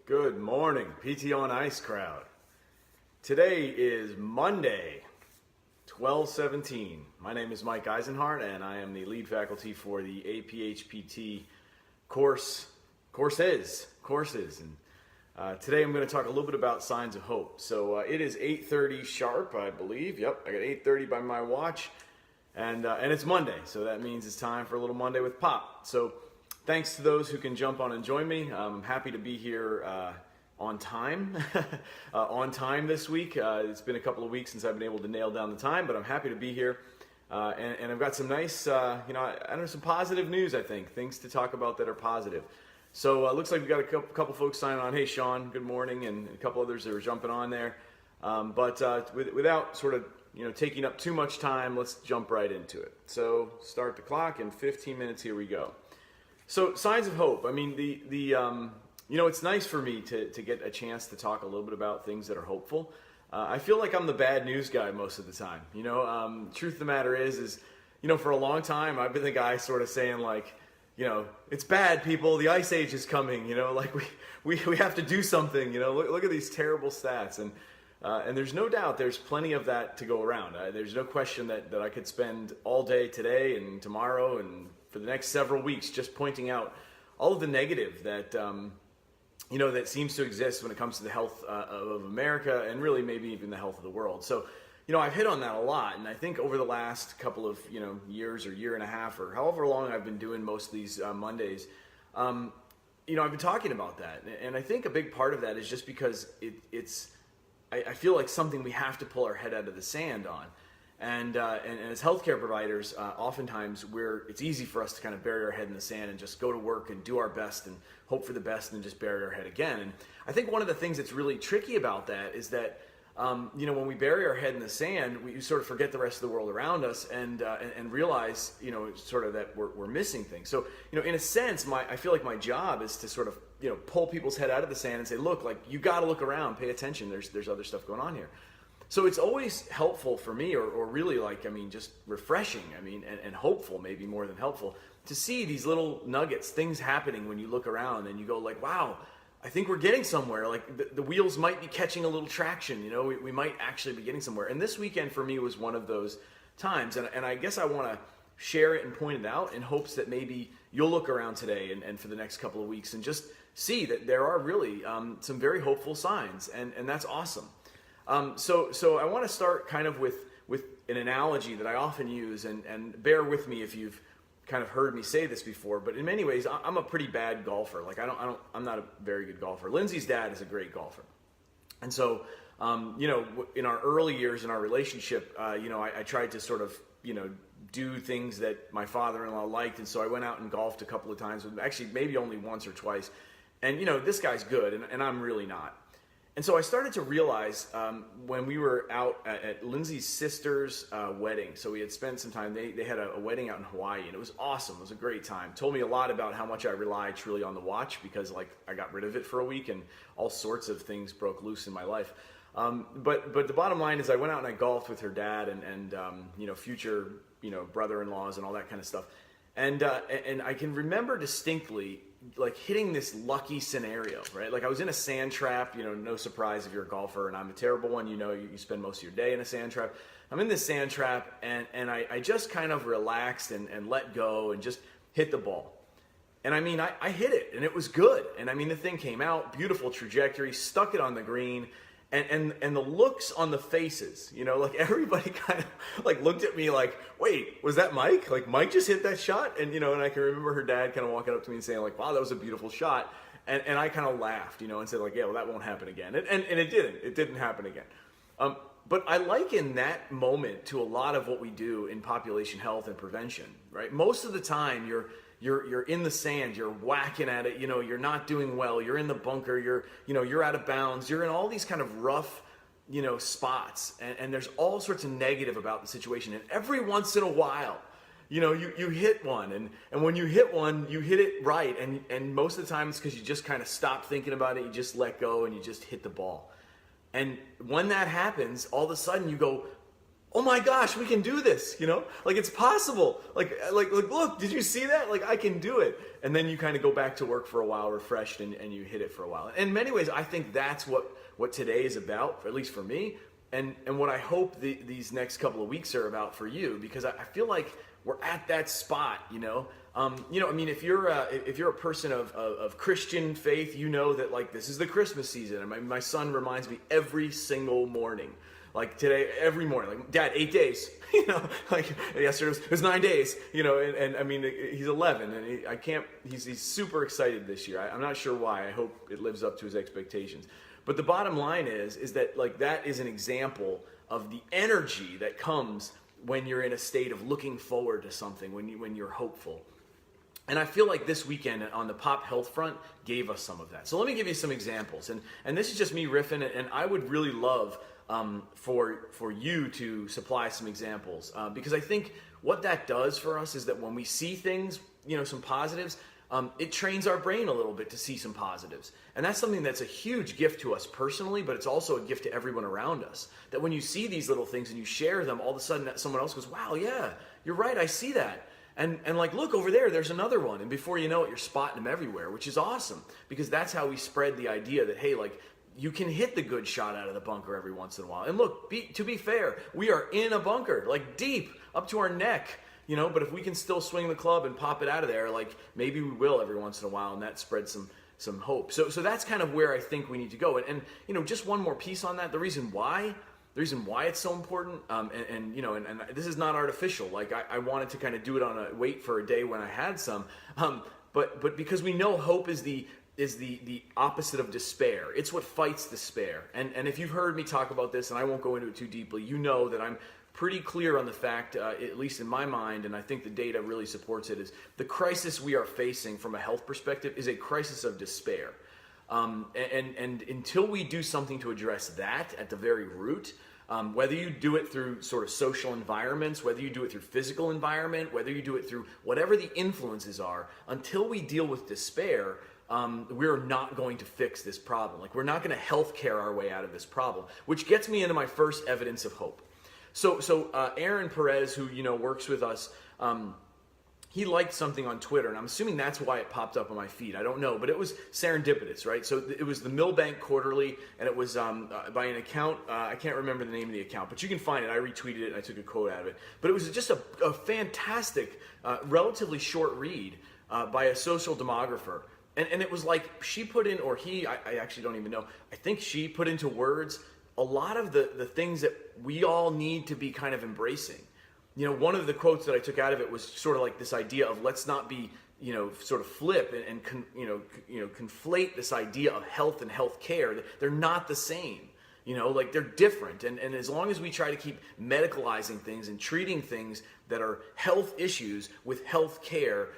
Good morning, PT on Ice crowd. Today is Monday, 12/17. My name is Mike Eisenhart, and I am the lead faculty for the APHPT courses. And today I'm going to talk a little bit about signs of hope. So it is 8:30 sharp, I believe. Yep, I got 8:30 by my watch, and it's Monday, so that means it's time for a little Monday with Pop. So thanks to those who can jump on and join me. I'm happy to be here on time, this week. It's been a couple of weeks since I've been able to nail down the time, but I'm happy to be here. And I've got some nice, I don't know, some positive news, I think, things to talk about that are positive. So it looks like we've got a couple folks signing on. Hey, Sean, good morning, and a couple others that are jumping on there. But without sort of, taking up too much time, let's jump right into it. So start the clock in 15 minutes, here we go. So signs of hope. I mean, it's nice for me to get a chance to talk a little bit about things that are hopeful. I feel like I'm the bad news guy most of the time. Truth of the matter is, for a long time, I've been the guy sort of saying like, it's bad, people, the ice age is coming, like we have to do something, look at these terrible stats. And there's no doubt there's plenty of that to go around. There's no question that I could spend all day today and tomorrow and for the next several weeks just pointing out all of the negative that, that seems to exist when it comes to the health of America and really maybe even the health of the world. So, I've hit on that a lot, and I think over the last couple of, years or year and a half or however long I've been doing most of these Mondays, I've been talking about that. And I think a big part of that is just because I feel like something we have to pull our head out of the sand on. And as healthcare providers, oftentimes it's easy for us to kind of bury our head in the sand and just go to work and do our best and hope for the best and just bury our head again. And I think one of the things that's really tricky about that is that, when we bury our head in the sand, we sort of forget the rest of the world around us and realize, sort of that we're missing things. So, in a sense, I feel like my job is to sort of, pull people's head out of the sand and say, look, like you got to look around, pay attention. There's other stuff going on here. So it's always helpful for me, or really just refreshing, and hopeful, maybe more than helpful, to see these little nuggets, things happening when you look around and you go like, wow, I think we're getting somewhere. Like the wheels might be catching a little traction, we might actually be getting somewhere. And this weekend for me was one of those times. And I guess I want to share it and point it out in hopes that maybe you'll look around today and for the next couple of weeks and just see that there are really some very hopeful signs. And that's awesome. So I want to start kind of with an analogy that I often use, and bear with me if you've kind of heard me say this before, but in many ways, I'm a pretty bad golfer. Like I'm not a very good golfer. Lindsay's dad is a great golfer. And so, in our early years in our relationship, I tried to sort of, do things that my father-in-law liked. And so I went out and golfed a couple of times, actually maybe only once or twice. And, this guy's good and I'm really not. And so I started to realize when we were out at Lindsay's sister's wedding, so we had spent some time, they had a wedding out in Hawaii, and it was awesome. It was a great time. Told me a lot about how much I rely truly on the watch because I got rid of it for a week and all sorts of things broke loose in my life. But the bottom line is I went out and I golfed with her dad and future, brother-in-laws and all that kind of stuff. And I can remember distinctly like hitting this lucky scenario, right? Like I was in a sand trap, no surprise if you're a golfer, and I'm a terrible one, you spend most of your day in a sand trap. I'm in this sand trap and I just kind of relaxed and let go and just hit the ball. And I hit it and it was good. And the thing came out, beautiful trajectory, stuck it on the green. And the looks on the faces, like everybody kind of like looked at me like, wait, was that Mike? Like Mike just hit that shot? And, and I can remember her dad kind of walking up to me and saying like, wow, that was a beautiful shot. And I kind of laughed, and said like, yeah, well, that won't happen again. And it didn't happen again. But I liken that moment to a lot of what we do in population health and prevention, right? Most of the time you're in the sand, you're whacking at it, you're not doing well, you're in the bunker, you're out of bounds, you're in all these kind of rough, spots, and there's all sorts of negative about the situation. And every once in a while, you hit one, and when you hit one, you hit it right, and most of the time it's because you just kind of stop thinking about it, you just let go, and you just hit the ball. And when that happens, all of a sudden you go, oh my gosh, we can do this, like it's possible. Like, look, did you see that? Like, I can do it. And then you kind of go back to work for a while refreshed and you hit it for a while. In many ways, I think that's what today is about, at least for me. And what I hope these next couple of weeks are about for you, because I feel like we're at that spot, I mean, if you're a person of Christian faith, you know that like this is the Christmas season. And my son reminds me every single morning. Like today, every morning, like, Dad, 8 days, like yesterday it was 9 days, and I mean, he's 11 and he's super excited this year. I'm not sure why. I hope it lives up to his expectations. But the bottom line is that like that is an example of the energy that comes when you're in a state of looking forward to something, when you're hopeful. And I feel like this weekend on the pop health front gave us some of that. So let me give you some examples. And this is just me riffing, and I would really love for you to supply some examples, because I think what that does for us is that when we see things, some positives, it trains our brain a little bit to see some positives. And that's something that's a huge gift to us personally, but it's also a gift to everyone around us. That when you see these little things and you share them, all of a sudden someone else goes, wow, yeah, you're right, I see that. And like, look over there's another one. And before you know it, you're spotting them everywhere, which is awesome, because that's how we spread the idea that, hey, like, you can hit the good shot out of the bunker every once in a while. And look, to be fair, we are in a bunker, like deep, up to our neck, but if we can still swing the club and pop it out of there, like maybe we will every once in a while, and that spreads some hope. So that's kind of where I think we need to go. And just one more piece on that, the reason why it's so important, and this is not artificial. Like I wanted to kind of do it on wait for a day when I had some, but because we know hope is the opposite of despair. It's what fights despair. And if you've heard me talk about this, and I won't go into it too deeply, you know that I'm pretty clear on the fact, at least in my mind, and I think the data really supports it, is the crisis we are facing from a health perspective is a crisis of despair. And until we do something to address that at the very root, whether you do it through sort of social environments, whether you do it through physical environment, whether you do it through whatever the influences are, until we deal with despair, we're not going to fix this problem. Like, we're not going to healthcare our way out of this problem, which gets me into my first evidence of hope. So Aaron Perez, who works with us, he liked something on Twitter, and I'm assuming that's why it popped up on my feed. I don't know, but it was serendipitous, right? So it was the Milbank Quarterly, and it was by an account. I can't remember the name of the account, but you can find it. I retweeted it, and I took a quote out of it. But it was just a fantastic, relatively short read by a social demographer. And it was like she put in, or he, I actually don't even know, I think she put into words a lot of the things that we all need to be kind of embracing. One of the quotes that I took out of it was sort of like this idea of let's not be, sort of flip and conflate this idea of health and health care. They're not the same. Like they're different. And as long as we try to keep medicalizing things and treating things that are health issues with health care,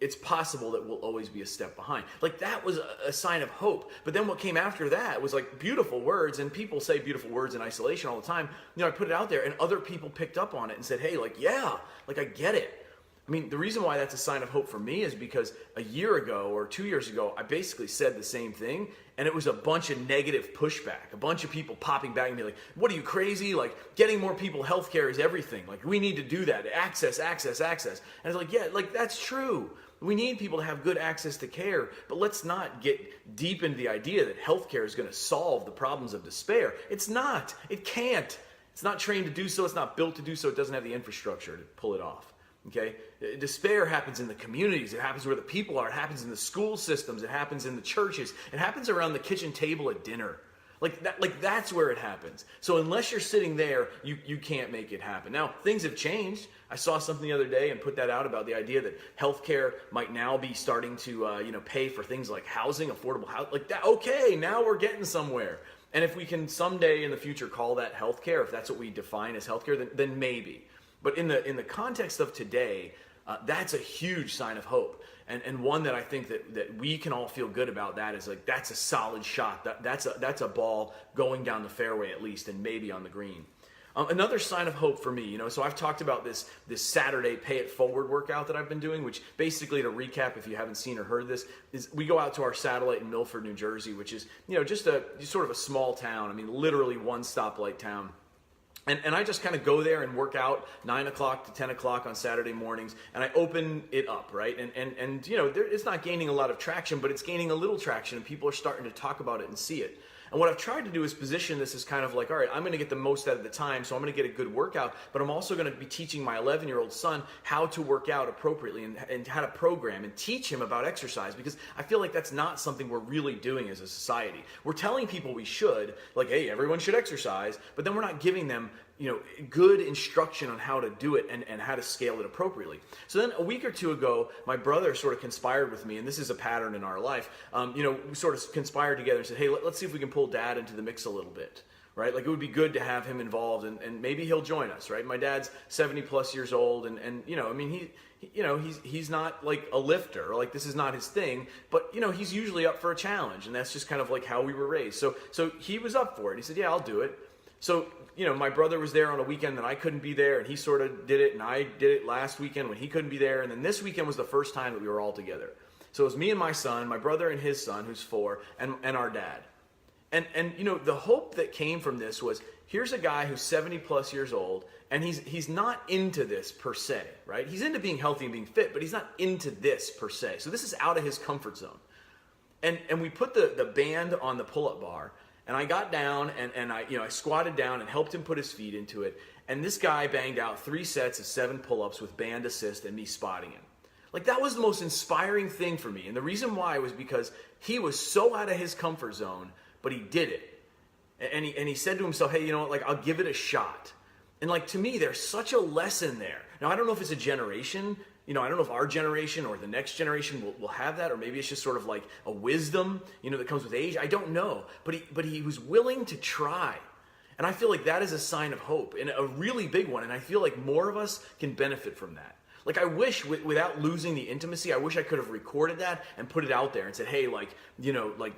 it's possible that we'll always be a step behind. Like that was a sign of hope. But then what came after that was like beautiful words, and people say beautiful words in isolation all the time. I put it out there and other people picked up on it and said, hey, like, yeah, like I get it. I mean, the reason why that's a sign of hope for me is because a year ago or 2 years ago, I basically said the same thing, and it was a bunch of negative pushback, a bunch of people popping back and being like, what are you, crazy? Like, getting more people healthcare is everything. Like, we need to do that. Access. And it's like, yeah, like, that's true. We need people to have good access to care, but let's not get deep into the idea that healthcare is going to solve the problems of despair. It's not. It can't. It's not trained to do so. It's not built to do so. It doesn't have the infrastructure to pull it off. Okay, despair happens in the communities. It happens where the people are. It happens in the school systems. It happens in the churches. It happens around the kitchen table at dinner. Like that. Like that's where it happens. So unless you're sitting there, you can't make it happen. Now things have changed. I saw something the other day and put that out about the idea that healthcare might now be starting to pay for things like housing, affordable housing, like that. Okay, now we're getting somewhere. And if we can someday in the future call that healthcare, if that's what we define as healthcare, then maybe. But in the context of today, that's a huge sign of hope, and one that I think that we can all feel good about. That is like that's a solid shot. That's a ball going down the fairway at least, and maybe on the green. Another sign of hope for me, so I've talked about this Saturday Pay It Forward workout that I've been doing, which basically, to recap, if you haven't seen or heard this, is we go out to our satellite in Milford, New Jersey, which is just sort of a small town. I mean, literally one stoplight town. And I just kind of go there and work out 9 o'clock to 10 o'clock on Saturday mornings, and I open it up, right? And you know, it's not gaining a lot of traction, but it's gaining a little traction, and people are starting to talk about it and see it. And what I've tried to do is position this as kind of like, all right, I'm going to get the most out of the time, so I'm going to get a good workout, but I'm also going to be teaching my 11-year-old son how to work out appropriately and how to program and teach him about exercise, because I feel like that's not something we're really doing as a society. We're telling people we should, like, hey, everyone should exercise, but then we're not giving them, you know, good instruction on how to do it and how to scale it appropriately. So then a week or two ago, my brother sort of conspired with me, and this is a pattern in our life. You know, we sort of conspired together and said, hey, let's see if we can pull Dad into the mix a little bit, right? Like, it would be good to have him involved, and maybe he'll join us, right? My dad's 70 plus years old, and you know, I mean, he's not like a lifter, or like this is not his thing, but you know, he's usually up for a challenge, and that's just kind of like how we were raised. So he was up for it. He said, yeah, I'll do it. So, you know, my brother was there on a weekend that I couldn't be there, and he sort of did it, and I did it last weekend when he couldn't be there, and then this weekend was the first time that we were all together. So it was me and my son, my brother and his son, who's 4, and our dad. And you know, the hope that came from this was, here's a guy who's 70 plus years old, and he's not into this per se, right? He's into being healthy and being fit, but he's not into this per se. So this is out of his comfort zone. And we put the band on the pull-up bar, and I got down and I squatted down and helped him put his feet into it. And this guy banged out 3 sets of 7 pull-ups with band assist and me spotting him. Like, that was the most inspiring thing for me. And the reason why was because he was so out of his comfort zone, but he did it. And he said to himself, hey, you know what, like, I'll give it a shot. And like, to me, there's such a lesson there. Now, I don't know if it's a generation, you know, I don't know if our generation or the next generation will have that, or maybe it's just sort of like a wisdom, you know, that comes with age. I don't know. But he was willing to try. And I feel like that is a sign of hope, and a really big one. And I feel like more of us can benefit from that. Like, I wish, without losing the intimacy, I wish I could have recorded that and put it out there and said, hey, like, you know, like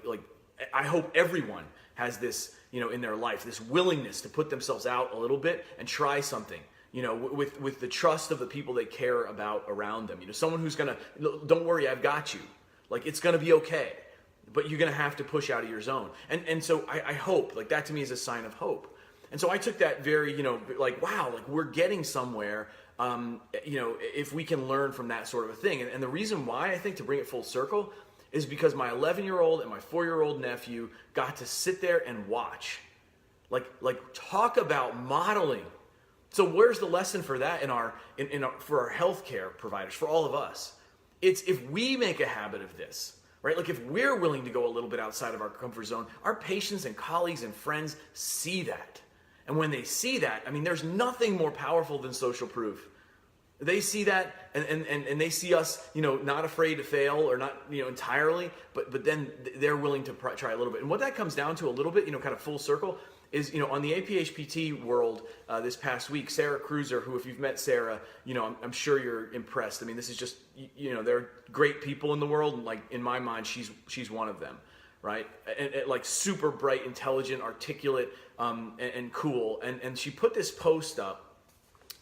I hope everyone has this, you know, in their life, this willingness to put themselves out a little bit and try something, you know, with the trust of the people they care about around them. You know, someone who's gonna, don't worry, I've got you. Like, it's gonna be okay, but you're gonna have to push out of your zone. And so I hope, like, that to me is a sign of hope. And so I took that very, you know, like, wow, like, we're getting somewhere, you know, if we can learn from that sort of a thing. And the reason why, I think, to bring it full circle, is because my 11-year-old and my 4-year-old nephew got to sit there and watch. Like talk about modeling. So where's the lesson for that for our healthcare providers, for all of us? It's if we make a habit of this, right? Like, if we're willing to go a little bit outside of our comfort zone, our patients and colleagues and friends see that. And when they see that, I mean, there's nothing more powerful than social proof. They see that, and they see us, you know, not afraid to fail, or not, you know, entirely, but then they're willing to try a little bit. And what that comes down to a little bit, you know, kind of full circle, is, you know, on the APHPT world this past week, Sarah Cruiser, who, if you've met Sarah, you know, I'm sure you're impressed. I mean, this is just, you know, there are great people in the world, and like, in my mind, she's one of them, right? And like, super bright, intelligent, articulate, and cool. And she put this post up,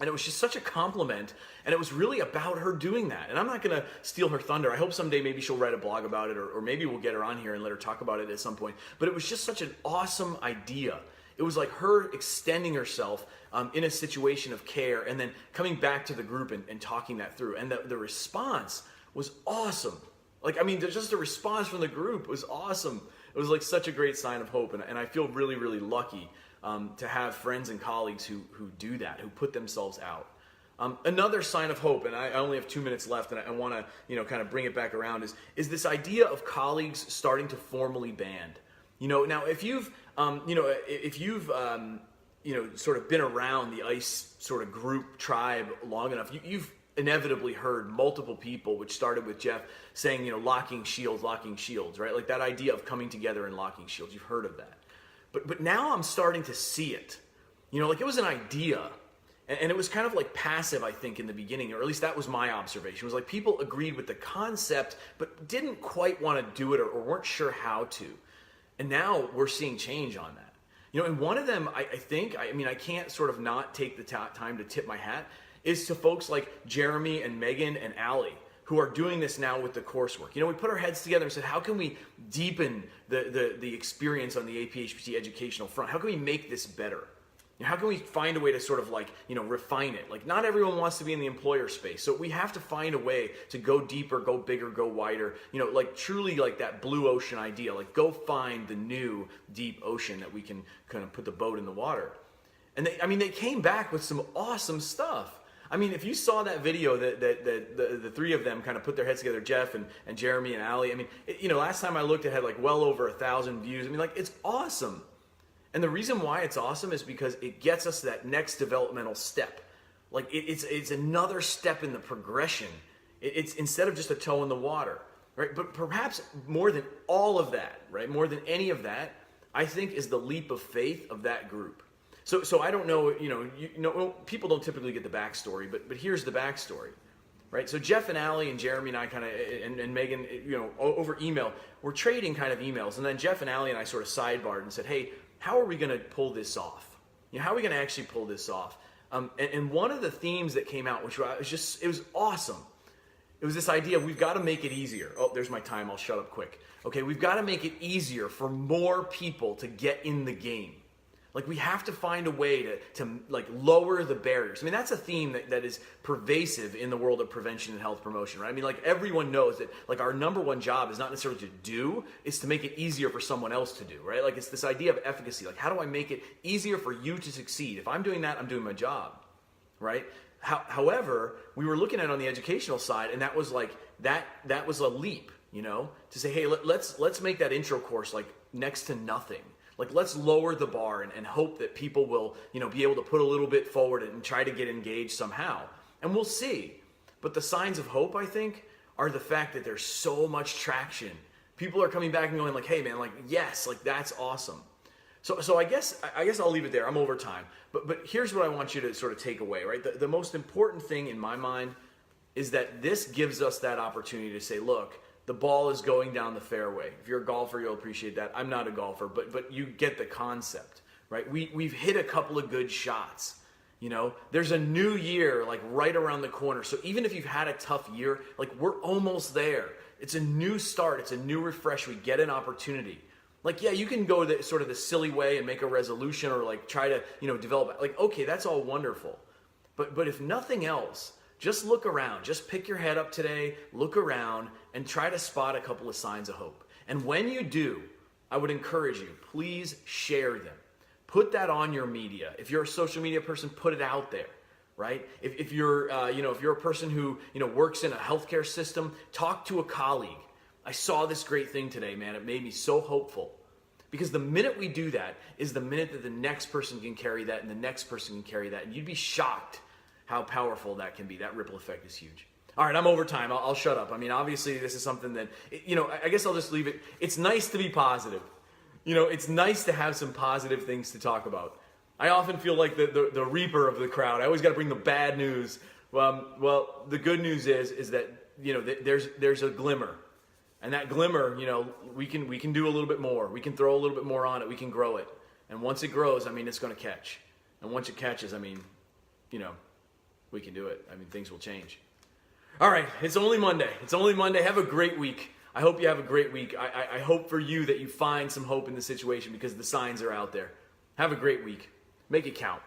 and it was just such a compliment, and it was really about her doing that. And I'm not going to steal her thunder. I hope someday maybe she'll write a blog about it, or maybe we'll get her on here and let her talk about it at some point. But it was just such an awesome idea. It was like her extending herself in a situation of care, and then coming back to the group and talking that through. And the response was awesome. Like, I mean, just the response from the group was awesome. It was like such a great sign of hope, and I feel really, really lucky to have friends and colleagues who do that, who put themselves out. Another sign of hope, and I only have 2 minutes left, and I want to, you know, kind of bring it back around, is this idea of colleagues starting to formally band. You know, now if you've, sort of been around the ICE sort of group tribe long enough, you've inevitably heard multiple people, which started with Jeff, saying, you know, locking shields, right? Like, that idea of coming together and locking shields. You've heard of that. But now I'm starting to see it. You know, like, it was an idea, and it was kind of like passive, I think, in the beginning, or at least that was my observation. It was like people agreed with the concept, but didn't quite want to do it, or weren't sure how to. And now we're seeing change on that. You know, and one of them, I think, I can't sort of not take the time to tip my hat, is to folks like Jeremy and Megan and Allie, who are doing this now with the coursework. You know, we put our heads together and said, how can we deepen the experience on the APHPT educational front? How can we make this better? How can we find a way to sort of refine it? Like, not everyone wants to be in the employer space. So we have to find a way to go deeper, go bigger, go wider, truly like that blue ocean idea. Like, go find the new deep ocean that we can kind of put the boat in the water. And they came back with some awesome stuff. I mean, if you saw that video that the three of them kind of put their heads together, Jeff and Jeremy and Ali, I mean, last time I looked, it had like well over 1,000 views. I mean, like, it's awesome. And the reason why it's awesome is because it gets us to that next developmental step. Like, it's another step in the progression. It's instead of just a toe in the water, right? But perhaps more than all of that, right? More than any of that, I think is the leap of faith of that group. So I don't know, people don't typically get the backstory, but here's the backstory, right? So Jeff and Ali and Jeremy and I kind of, and Megan, over email, we're trading kind of emails. And then Jeff and Ali and I sort of sidebarred and said, hey, how are we going to pull this off? How are we going to actually pull this off? And one of the themes that came out, which was it was awesome. It was this idea of we've got to make it easier. Oh, there's my time. I'll shut up quick. Okay, we've got to make it easier for more people to get in the game. Like, we have to find a way to lower the barriers. I mean, that's a theme that is pervasive in the world of prevention and health promotion, right? I mean, like, everyone knows that, like, our number one job is not necessarily to do, it's to make it easier for someone else to do, right? Like, it's this idea of efficacy. Like, how do I make it easier for you to succeed? If I'm doing that, I'm doing my job, right? However, we were looking at it on the educational side, and that was like, that was a leap, to say, hey, let's make that intro course like next to nothing. Like, let's lower the bar and hope that people will, be able to put a little bit forward and try to get engaged somehow. And we'll see. But the signs of hope, I think, are the fact that there's so much traction. People are coming back and going like, hey man, like, yes, like, that's awesome. So I guess I'll leave it there. I'm over time. But here's what I want you to sort of take away, right? The most important thing in my mind is that this gives us that opportunity to say, look, the ball is going down the fairway. If you're a golfer, you'll appreciate that. I'm not a golfer, but you get the concept, right? We've hit a couple of good shots. There's a new year like right around the corner. So even if you've had a tough year, like, we're almost there. It's a new start. It's a new refresh. We get an opportunity. Like, yeah, you can go the sort of the silly way and make a resolution or like try to, develop. Like, okay, that's all wonderful. But if nothing else, just look around. Just pick your head up today, look around, and try to spot a couple of signs of hope. And when you do, I would encourage you, please share them. Put that on your media. If you're a social media person, put it out there, right? If you're, if you're a person who, works in a healthcare system, talk to a colleague. I saw this great thing today, man. It made me so hopeful. Because the minute we do that is the minute that the next person can carry that and the next person can carry that. And you'd be shocked how powerful that can be. That ripple effect is huge. All right, I'm over time. I'll shut up. I mean, obviously, this is something that, I guess I'll just leave it. It's nice to be positive. It's nice to have some positive things to talk about. I often feel like the reaper of the crowd. I always got to bring the bad news. Well, the good news is that, there's a glimmer. And that glimmer, we can do a little bit more. We can throw a little bit more on it. We can grow it. And once it grows, it's going to catch. And once it catches, we can do it. Things will change. All right, it's only Monday. Have a great week. I hope you have a great week. I hope for you that you find some hope in the situation because the signs are out there. Have a great week. Make it count.